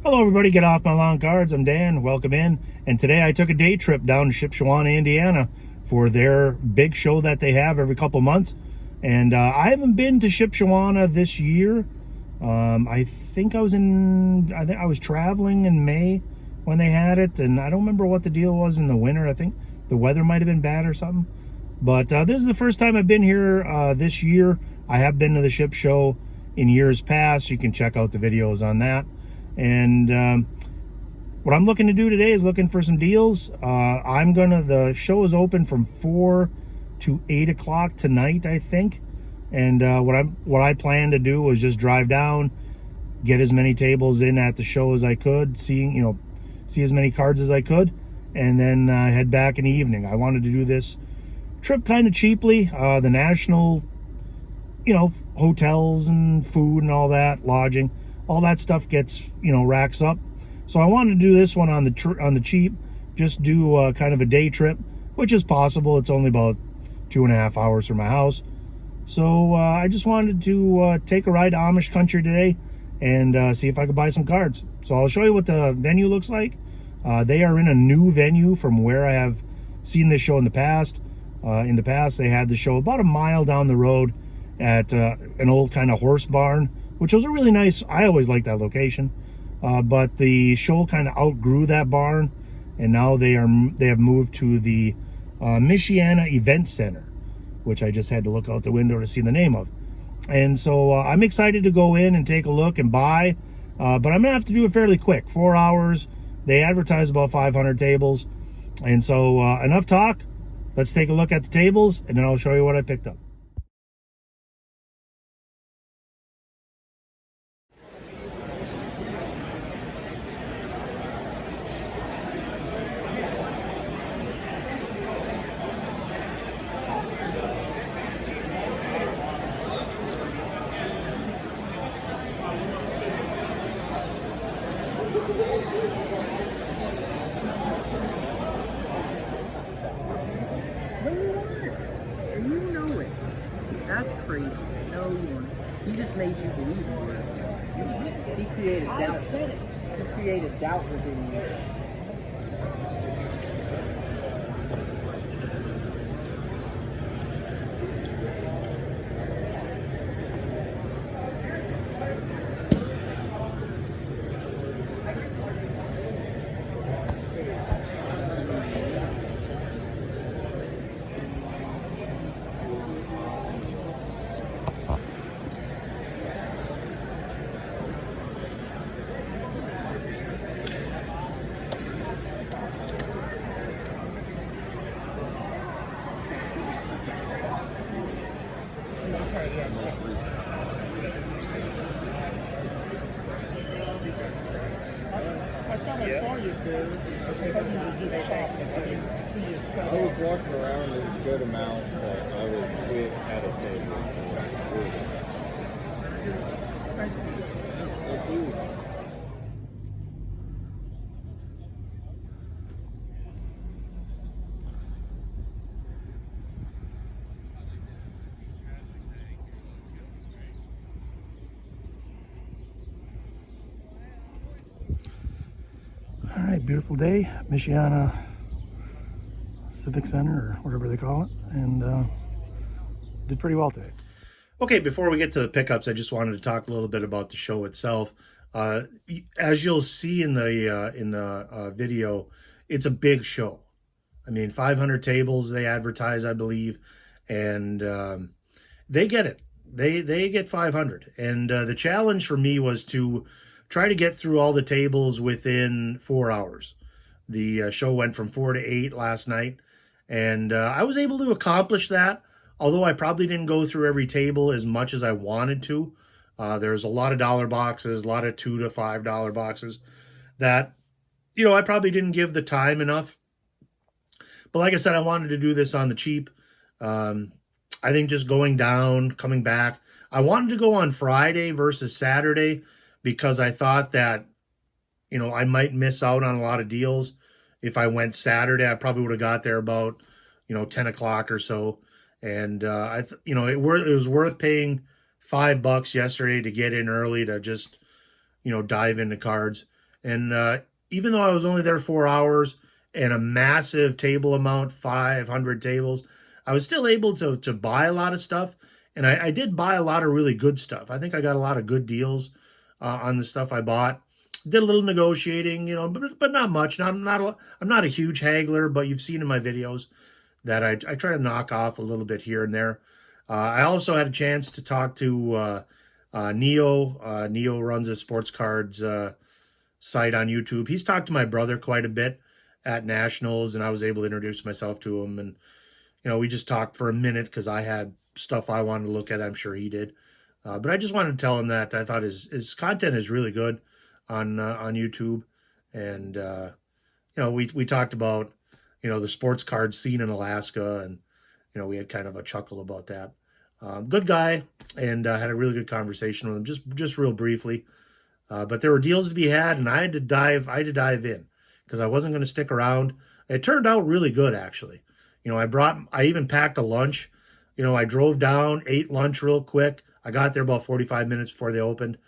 Hello everybody, get off my lawn cards. I'm Dan, welcome in. And today I took a day trip down to Shipshewana, Indiana for their big show that they have every couple months. And I haven't been to Shipshewana this year. I think I was traveling in May when they had it, and I don't remember what the deal was in the winter. I think the weather might have been bad or something. But this is the first time I've been here this year. I have been to the ship show in years past. You can check out the videos on that. And what I'm looking to do today is looking for some deals. The show is open from 4 to 8 o'clock tonight, I think. And what I plan to do was just drive down, get as many tables in at the show as I could, see as many cards as I could, and then head back in the evening. I wanted to do this trip kind of cheaply. The national, hotels and food and all that, lodging, all that stuff gets, racks up. So I wanted to do this one on the cheap, just do kind of a day trip, which is possible. It's only about 2.5 hours from my house. So I just wanted to take a ride to Amish country today and see if I could buy some cards. So I'll show you what the venue looks like. They are in a new venue from where I have seen this show in the past. In the past, they had the show about a mile down the road at an old kind of horse barn, which was a really nice, I always liked that location. But the show kind of outgrew that barn, and now they have moved to the Shipshewana Event Center, which I just had to look out the window to see the name of. And so I'm excited to go in and take a look and buy, but I'm gonna have to do it fairly quick. 4 hours. They advertise about 500 tables. And so enough talk. Let's take a look at the tables, and then I'll show you what I picked up. No, you weren't. And you know it. That's crazy. No, you weren't. He just made you believe you were. He created doubt. He created doubt within you. I thought I saw you there. I thought you were just shopping. I didn't see you sell. I was walking around a good amount, but I was at a table. Thank you. All right, beautiful day, Shipshewana Civic Center, or whatever they call it, and did pretty well today. Okay, before we get to the pickups, I just wanted to talk a little bit about the show itself. As you'll see in the video, it's a big show. I mean, 500 tables they advertise, I believe, and they get it. They get 500, and the challenge for me was to try to get through all the tables within 4 hours. The show went from 4 to 8 last night, and I was able to accomplish that, although I probably didn't go through every table as much as I wanted to. There's a lot of dollar boxes, a lot of $2 to $5 boxes that, I probably didn't give the time enough. But like I said, I wanted to do this on the cheap. I think just going down, coming back. I wanted to go on Friday versus Saturday, because I thought that, I might miss out on a lot of deals. If I went Saturday, I probably would have got there about, 10 o'clock or so. And, it was worth paying $5 yesterday to get in early to just, dive into cards. And even though I was only there 4 hours and a massive table amount, 500 tables, I was still able to buy a lot of stuff. And I did buy a lot of really good stuff. I think I got a lot of good deals on the stuff I bought. Did a little negotiating, you know, but not much. I'm not a huge haggler, but you've seen in my videos that I try to knock off a little bit here and there. I also had a chance to talk to Neo. Neo runs a sports cards site on YouTube. He's talked to my brother quite a bit at nationals, and I was able to introduce myself to him. And you know, we just talked for a minute because I had stuff I wanted to look at. I'm sure he did. But I just wanted to tell him that I thought his content is really good on YouTube, and you know, we talked about, you know, the sports card scene in Alaska, and you know, we had kind of a chuckle about that. Good guy, and had a really good conversation with him, just real briefly. But there were deals to be had, and I had to dive in because I wasn't going to stick around. It turned out really good, actually. You know, I even packed a lunch. You know, I drove down, ate lunch real quick. I got there about 45 minutes before they opened,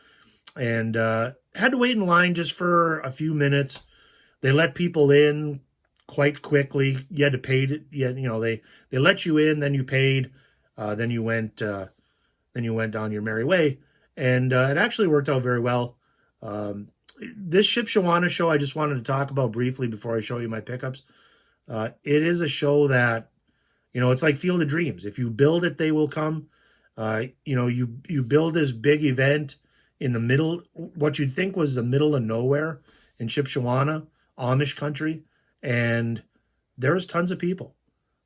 and had to wait in line just for a few minutes. They let people in quite quickly. You had to pay it. You know, they let you in, then you paid, then you went on your merry way, and it actually worked out very well. This Shipshewana show, I just wanted to talk about briefly before I show you my pickups. It is a show that, you know, it's like Field of Dreams. If you build it, they will come. You know, you build this big event in the middle, what you'd think was the middle of nowhere in Shipshewana, Amish country, and there's tons of people.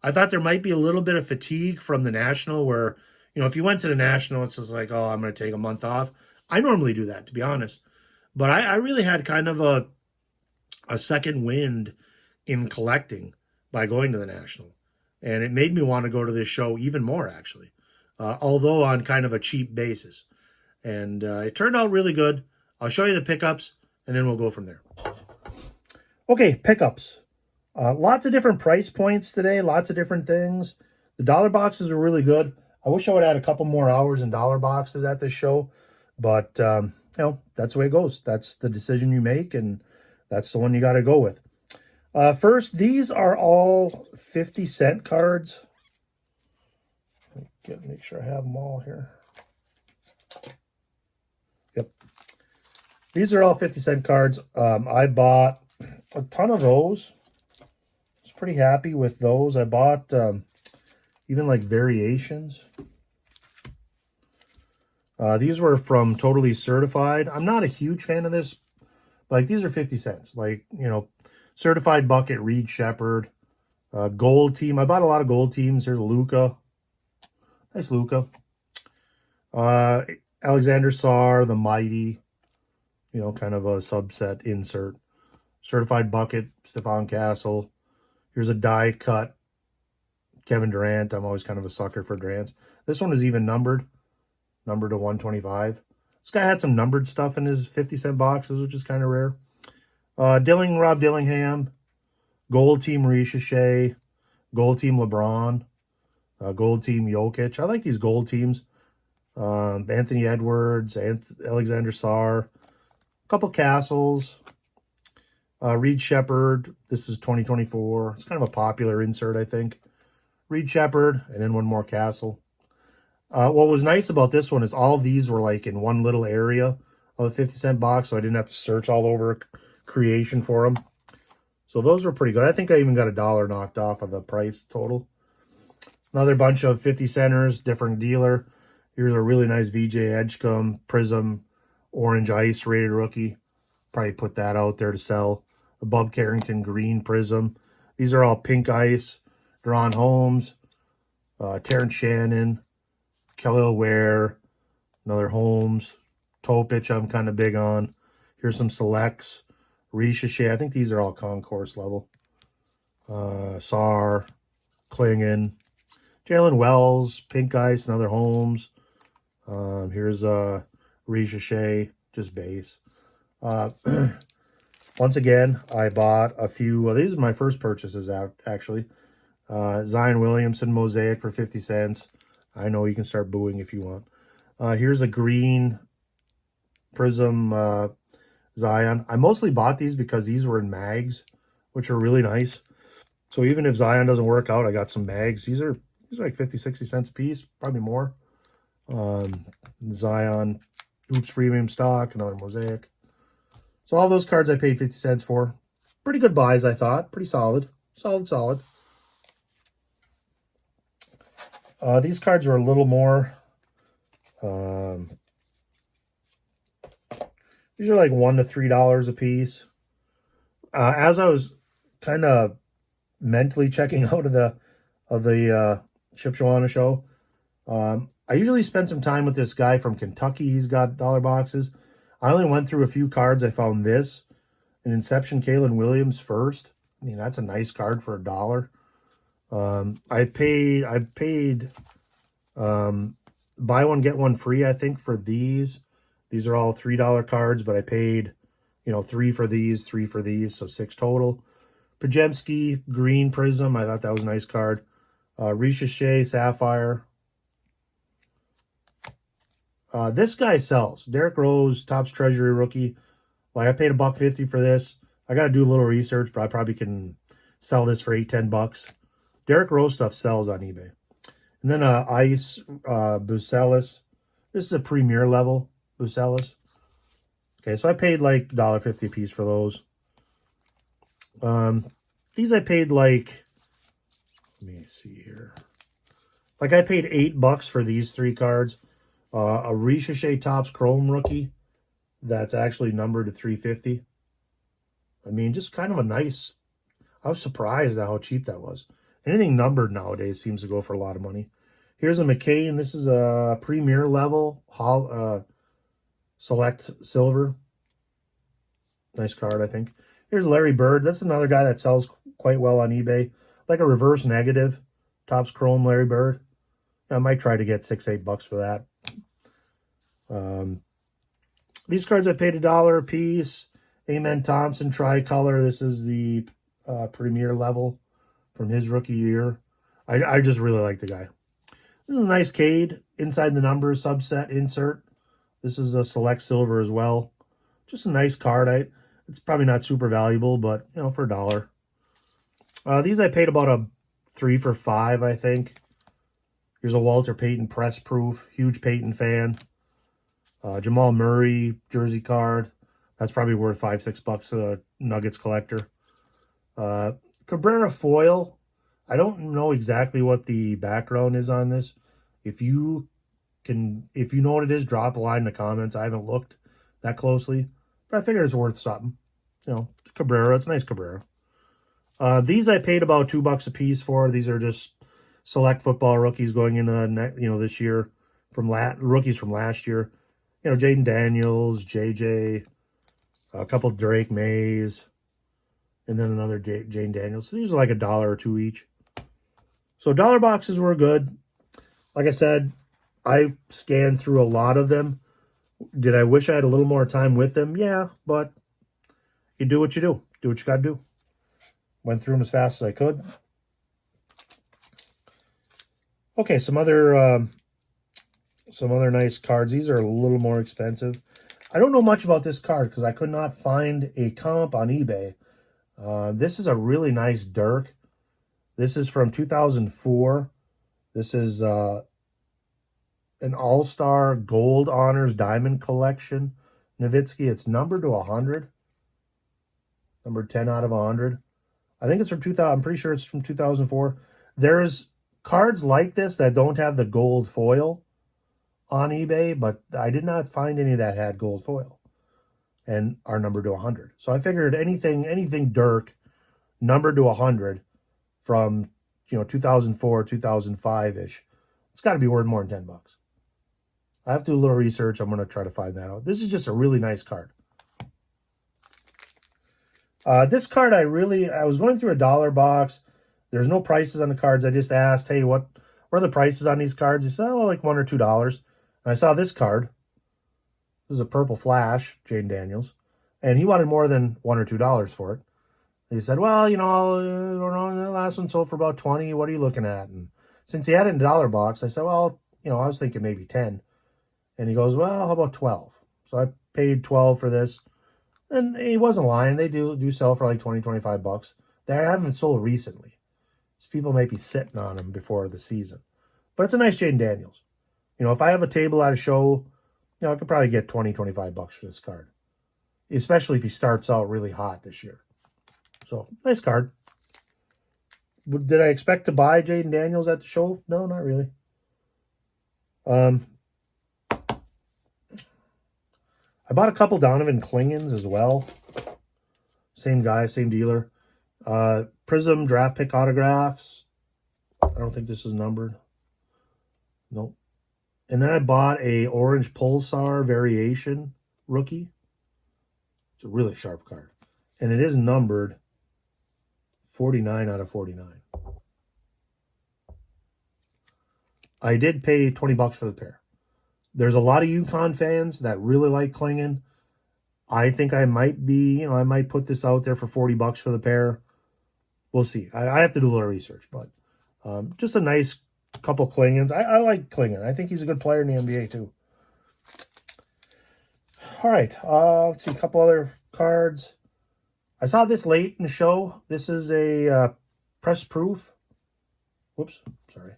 I thought there might be a little bit of fatigue from the National where, you know, if you went to the National, it's just like, oh, I'm going to take a month off. I normally do that, to be honest. But I really had kind of a second wind in collecting by going to the National. And it made me want to go to this show even more, actually, although on kind of a cheap basis. And it turned out really good. I'll show you the pickups, and then we'll go from there. Okay, pickups. Lots of different price points today, lots of different things. The dollar boxes are really good. I wish I would have had a couple more hours in dollar boxes at this show, but you know, that's the way it goes. That's the decision you make, and that's the one you got to go with. First, these are all 50-cent cards. Make sure I have them all here. Yep. These are all 50-cent cards. I bought a ton of those. I was pretty happy with those. I bought even like variations. These were from Totally Certified. I'm not a huge fan of this. Like, these are 50 cents. Like, you know, Certified Bucket, Reed Shepherd, Gold Team. I bought a lot of Gold Teams. Here's Luca. Nice Luca. Alexander Saar, the Mighty. You know, kind of a subset insert. Certified Bucket, Stephon Castle. Here's a die cut Kevin Durant. I'm always kind of a sucker for Durant's. This one is even numbered to 125. This guy had some numbered stuff in his 50-cent boxes, which is kind of rare. Rob Dillingham, Gold Team Ricochet, Gold Team LeBron, Gold Team Jokic. I like these Gold Teams. Anthony Edwards, Alexander Saar, a couple Castles, Reed Shepherd. This is 2024. It's kind of a popular insert, I think. Reed Shepherd, and then one more Castle. What was nice about this one is all these were like in one little area of the 50-cent box, so I didn't have to search all over creation for them. So those were pretty good. I think I even got $1 knocked off of the price total. Another bunch of 50 centers, different dealer. Here's a really nice VJ Edgecombe Prism Orange Ice rated rookie. Probably put that out there to sell. A Bub Carrington Green Prism. These are all pink ice. Deron Holmes, Terrence Shannon, Khalil Ware, another Holmes, Topich I'm kind of big on. Here's some selects. Ricochet, I think these are all concourse level. Saar, Klingon, Jalen Wells, Pink Ice, another Holmes. Here's Ricochet, just base. Once again, I bought a few. These are my first purchases out, actually. Zion Williamson Mosaic for 50 cents. I know you can start booing if you want. Here's a green Prism Zion. I mostly bought these because these were in mags, which are really nice. So even if Zion doesn't work out, I got some mags. These are like 50, 60 cents a piece, probably more. Zion, Hoops Premium Stock, another Mosaic. So all those cards I paid 50 cents for. Pretty good buys, I thought. Pretty solid. Solid. These cards are a little more... these are like $1 to $3 a piece. As I was kind of mentally checking out of the Shipshewana show, I usually spend some time with this guy from Kentucky. He's got dollar boxes. I only went through a few cards. I found this, an Inception Kalen Williams first. I mean, that's a nice card for $1. I paid buy one get one free, I think, for these. These are all $3 cards, but I paid, you know, 3 for these, 3 for these, so 6 total. Pajemski Green Prism, I thought that was a nice card. Ricochet Sapphire. This guy sells. Derrick Rose, Topps Treasury rookie. Like, I paid $1.50 for this. I got to do a little research, but I probably can sell this for $8-10. Derrick Rose stuff sells on eBay. And then Ice Bucelis. This is a premier level Bucelis. Okay, so I paid like $1.50 a piece for those. These I paid like, let me see here. Like I paid $8 for these 3 cards. A Ricochet Topps Chrome rookie that's actually numbered to 350. I mean, just kind of a nice, I was surprised at how cheap that was. Anything numbered nowadays seems to go for a lot of money. Here's a McCain. This is a premier level select silver. Nice card, I think. Here's Larry Bird. That's another guy that sells quite well on eBay. Like a reverse negative. Topps Chrome Larry Bird. I might try to get $6-8 for that. These cards I paid $1 a piece. Amen Thompson tricolor. This is the premier level from his rookie year. I just really like the guy. This is a nice Cade inside the numbers subset insert. This is a select silver as well. Just a nice card. It's probably not super valuable, but you know, for $1. These I paid about a 3 for $5, I think. Here's a Walter Payton press proof. Huge Payton fan. Jamal Murray jersey card. That's probably worth $5-6 a Nuggets collector. Cabrera foil. I don't know exactly what the background is on this. If you know what it is, drop a line in the comments. I haven't looked that closely, but I figured it's worth something. You know, Cabrera. It's a nice Cabrera. These I paid about $2 a piece for. These are just select football rookies going into this year from rookies from last year. You know, Jaden Daniels, JJ, a couple Drake Mays, and then another Jane Daniels. So these are like $1 or $2 each. So dollar boxes were good. Like I said, I scanned through a lot of them. Did I wish I had a little more time with them? Yeah, but you do what you do. Do what you got to do. Went through them as fast as I could. Okay, some other nice cards. These are a little more expensive. I don't know much about this card because I could not find a comp on eBay. This is a really nice Dirk. This is from 2004. This is an All-Star Gold Honors Diamond Collection. Nowitzki, it's numbered to 100. Numbered 10 out of 100. I think it's from 2000. I'm pretty sure it's from 2004. There's cards like this that don't have the gold foil on eBay, but I did not find any that had gold foil and are numbered to 100. So I figured anything Dirk numbered to 100 from 2004, 2005-ish, it's got to be worth more than $10. I have to do a little research. I'm going to try to find that out. This is just a really nice card. This card I was going through a dollar box. There's no prices on the cards. I just asked, hey, what are the prices on these cards? He said, like $1 or $2. And I saw this card. This is a Purple Flash, Jane Daniels. And he wanted more than $1 or $2 for it. He said, well, I don't know, the last one sold for about 20. What are you looking at? And since he had it in a dollar box, I said, well, I was thinking maybe 10. And he goes, well, how about 12? So I paid 12 for this. And he wasn't lying. They do sell for like 20, 25 bucks. They haven't sold recently. So people might be sitting on them before the season. But it's a nice Jaden Daniels. If I have a table at a show, I could probably get 20, 25 bucks for this card. Especially if he starts out really hot this year. So, nice card. Did I expect to buy Jaden Daniels at the show? No, not really. I bought a couple Donovan Klingons as well. Same guy, same dealer. Prism draft pick autographs. I don't think this is numbered. Nope. And then I bought a orange Pulsar variation rookie. It's a really sharp card. And it is numbered 49 out of 49. I did pay 20 bucks for the pair. There's a lot of UConn fans that really like Klingon. I think I might be, I might put this out there for 40 bucks for the pair. We'll see. I have to do a little research, but just a nice couple Klingons. I like Klingon. I think he's a good player in the NBA too. All right. Let's see, a couple other cards. I saw this late in the show. This is a press proof. Whoops, sorry.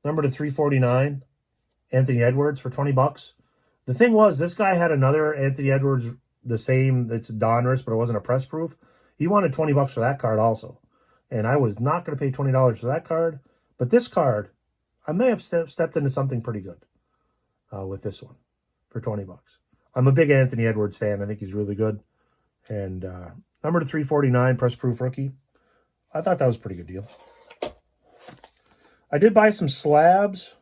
Number to 349. Anthony Edwards for 20 bucks. The thing was, this guy had another Anthony Edwards, the same, it's Donruss, but it wasn't a press proof. He wanted 20 bucks for that card also. And I was not going to pay $20 for that card. But this card, I may have stepped into something pretty good with this one for 20 bucks. I'm a big Anthony Edwards fan. I think he's really good. And number to 349, press proof rookie. I thought that was a pretty good deal. I did buy some slabs.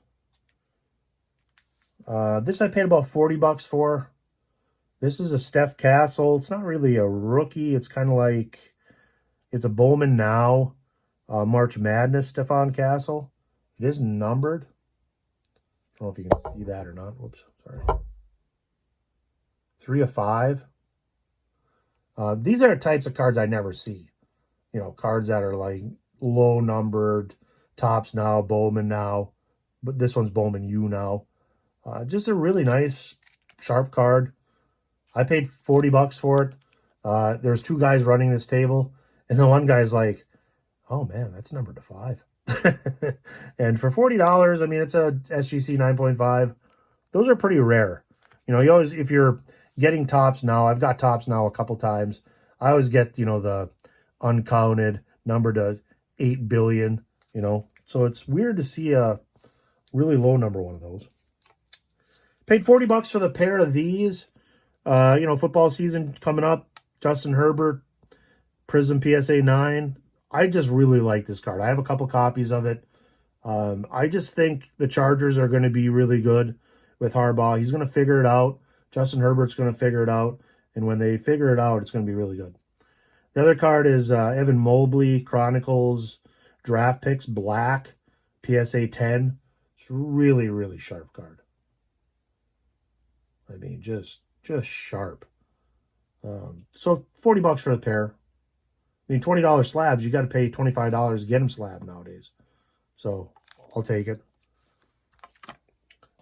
This I paid about 40 bucks for. This is a Steph Castle. It's not really a rookie. It's kind of like, it's a Bowman Now March Madness Stephon Castle. It is numbered. I don't know if you can see that or not. Whoops, sorry. 3 of 5. These are types of cards I never see. Cards that are like low numbered, Tops Now, Bowman Now. But this one's Bowman U Now. Just a really nice, sharp card. I paid 40 bucks for it. There's 2 guys running this table. And the one guy's like, oh man, that's numbered to 5. And for $40, I mean, it's a SGC 9.5. Those are pretty rare. You always, if you're getting Tops Now, I've got Tops Now a couple times. I always get, the uncounted number to 8 billion, So it's weird to see a really low number one of those. Paid 40 bucks for the pair of these. Football season coming up. Justin Herbert, Prism PSA 9. I just really like this card. I have a couple copies of it. I just think the Chargers are going to be really good with Harbaugh. He's going to figure it out. Justin Herbert's going to figure it out. And when they figure it out, it's going to be really good. The other card is Evan Mobley, Chronicles, Draft Picks, Black, PSA 10. It's really, really sharp card. I mean, just sharp. So 40 bucks for the pair. I mean, $20 slabs, you got to pay $25 to get them slab nowadays. So I'll take it.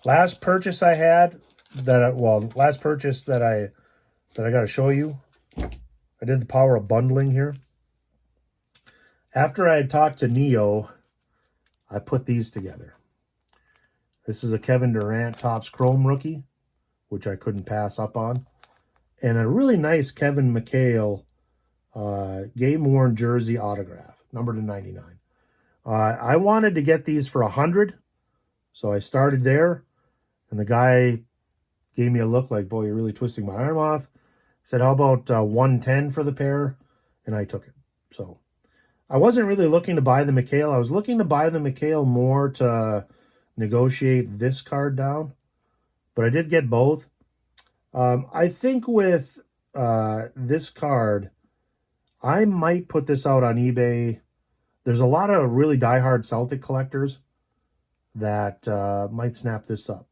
Last purchase I had that I got to show you. I did the power of bundling here. After I had talked to Neo, I put these together. This is a Kevin Durant Topps Chrome rookie, which I couldn't pass up on. And a really nice Kevin McHale game-worn jersey autograph, number to 99. I wanted to get these for $100, so I started there. And the guy gave me a look like, boy, you're really twisting my arm off. Said, how about 110 for the pair? And I took it. So I wasn't really looking to buy the McHale. I was looking to buy the McHale more to negotiate this card down. But I did get both. I think with this card, I might put this out on eBay. There's a lot of really diehard Celtic collectors that might snap this up.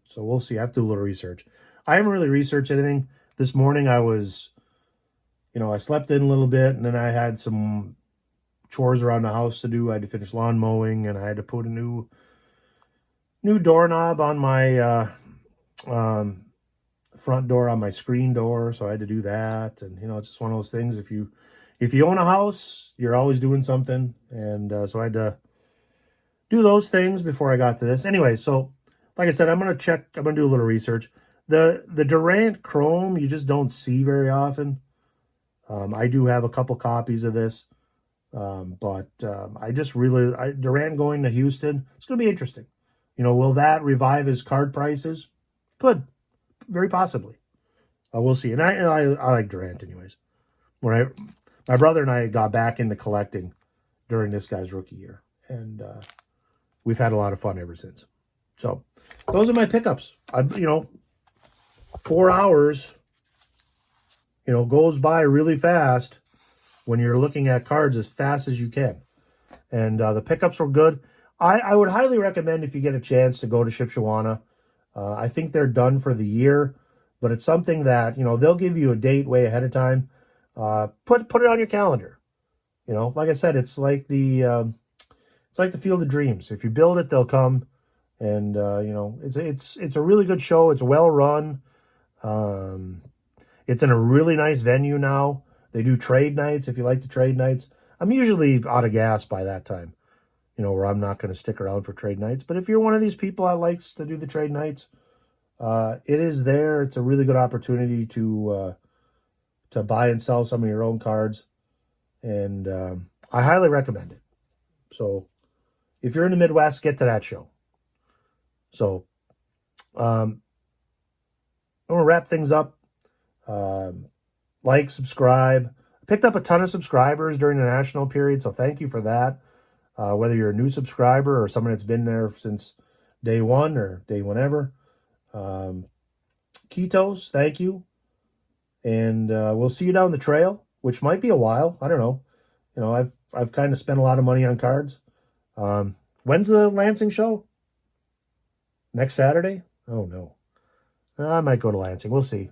So we'll see. I have to do a little research. I haven't really researched anything. This morning I was, I slept in a little bit, and then I had some chores around the house to do. I had to finish lawn mowing, and I had to put a new front door on my screen door, so I had to do that. And you know, it's just one of those things. If you own a house, you're always doing something, and so I had to do those things before I got to this. Anyway, so like I said, I'm gonna do a little research. The Durant Chrome you just don't see very often. I do have a couple copies of this, but I just really Durant going to Houston. It's gonna be interesting. You know, will that revive his card prices? Could, very possibly. We'll see. And I like Durant anyways. My brother and I got back into collecting during this guy's rookie year, and we've had a lot of fun ever since. So those are my pickups. 4 hours, goes by really fast when you're looking at cards as fast as you can. And the pickups were good. I would highly recommend, if you get a chance, to go to Shipshewana. I think they're done for the year, but it's something that, they'll give you a date way ahead of time. Put it on your calendar. Like I said, it's like the Field of Dreams. If you build it, they'll come. And it's a really good show. It's well run. It's in a really nice venue now. They do trade nights if you like the trade nights. I'm usually out of gas by that time, where I'm not going to stick around for trade nights. But if you're one of these people that likes to do the trade nights, it is there. It's a really good opportunity to buy and sell some of your own cards. And I highly recommend it. So if you're in the Midwest, get to that show. So I'm going to wrap things up. Like, subscribe. I picked up a ton of subscribers during the national period, so thank you for that. Whether you're a new subscriber or someone that's been there since day one or day whenever. Ketos, thank you. And we'll see you down the trail, which might be a while. I don't know. I've kind of spent a lot of money on cards. When's the Lansing show? Next Saturday? Oh, no. I might go to Lansing. We'll see.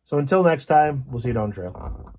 So until next time, we'll see you down the trail.